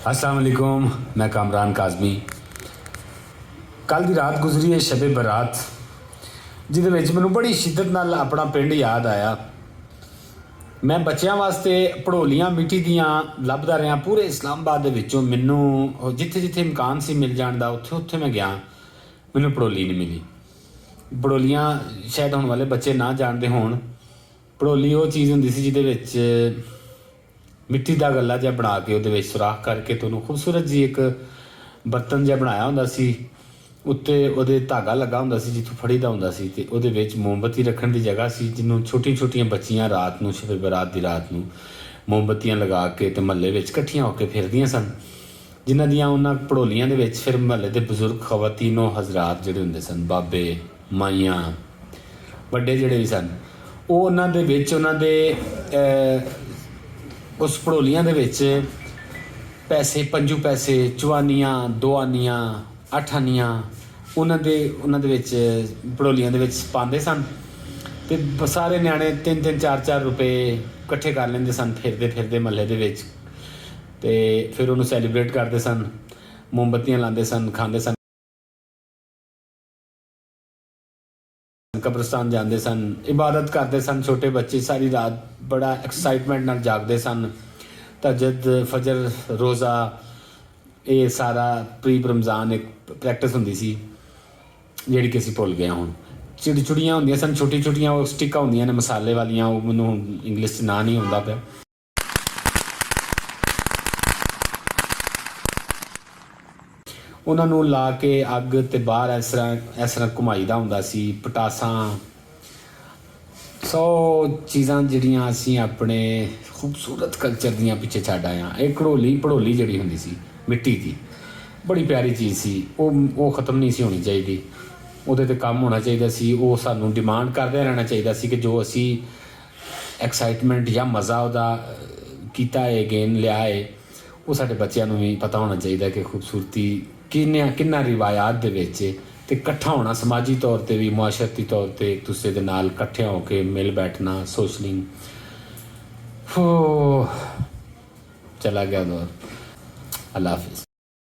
अस्सलाम वालेकुम, मैं कामरान काज़मी। कल दी रात गुजरी है शबे बरात, जिहदे विच मैनूं बड़ी शिद्दत नाल अपना पिंड याद आया। मैं बच्चों वास्ते भड़ोलियां मिट्टी दियां लभदा रहा पूरे इस्लामाबाद दे विचों। मैनूं जिथे जिथे इम्कान सी मिल जाण दा उत्थे उत्थे मैं गया, मैनूं भड़ोली नहीं मिली। भड़ोलियां शायद हुण वाले बच्चे ना जानते होण। भड़ोली वो चीज़ हुंदी सी जिहदे विच मिट्टी का गला जिहा बना के उहदे विच सुराख करके तो उहनूं खूबसूरत जी एक बर्तन जिहा बनाया हुंदा सी, उत्ते उहदे धागा लगा हुंदा सी जित्थों फड़ीदा हुंदा सी, ते उहदे विच मोमबत्ती रखण दी जगह सी, जिन्हों छोटियां छोटियां बच्चियां रात नूं शबे बरात दी रात नूं मोमबत्तियां लगा के ते महल्ले विच इकट्ठियां होकर फिरदियां सन, जिन्हां दियां उन्हां भड़ोलियां दे विच फिर महल्ले दे बजुर्ग खवातीनो हज़रात जिहड़े हुंदे सन, बाबे माइयां वड्डे जिहड़े भी सन, ਉਹ ਉਹਨਾਂ ਦੇ ਵਿੱਚ ਉਹਨਾਂ ਦੇ उस भड़ोलियां दे विच पैसे 5 पैसे 4 आनियां 2 आनियां 8 आनियां उन्हां दे विच भड़ोलियां दे विच पाਉਂਦੇ सन, ते सारे न्याणे 3-3 4-4 रुपए इकट्ठे कर लेंदे सन फिरदे फिरदे महल्ले दे विच, ते फिर उन्होंने सैलीब्रेट करते सन, मोमबत्तियां लाते सन, खाते सन, कब्रस्तान जाते सन, इबादत करते सन। छोटे बच्चे सारी रात बड़ा एक्साइटमेंट नाल जागते सन। तहज्जुद फजर रोज़ा ये सारा प्री रमज़ान एक प्रैक्टिस होंदी सी जिहड़ी कि असीं भुल गए हुण। चिड़चुड़ियां होंदियां सन छोटी छोटियां, वो स्टिकां होंदियां ने मसाले वालियां, वो मैनूं इंग्लिश च नां नहीं आउंदा पिया। उन्हां नूं ला के अग ते बाहर इस तरह घुमाईदा हुंदा सी। पटासां 100 चीज़ां जिहड़ियां असीं अपने खूबसूरत कल्चर दियां पिछे छड्ड आए हां। एक भड़ोली जिहड़ी हुंदी सी मिट्टी दी, बड़ी प्यारी चीज़ सी। वो ख़त्म नहीं सी होनी चाहिदी, ਉਹਦੇ 'ਤੇ ਕੰਮ होना चाहिए सी। ਉਹ ਸਾਨੂੰ डिमांड करदे रहना चाहिए सी कि जो असी एक्साइटमेंट या मज़ा ਉਹਦਾ ਕੀਤਾ है गेन लिया है, वो साडे बच्चों ਨੂੰ भी पता होना चाहिए कि खूबसूरती किन्ना रिवायात दे विच ते इकट्ठा होना समाजी तौर पर भी मुआशरती तौर पर एक दूसरे के नाल इकट्ठे होकर मिल बैठना सोशलिंग चला गया दौर। अल्लाह हाफिज़।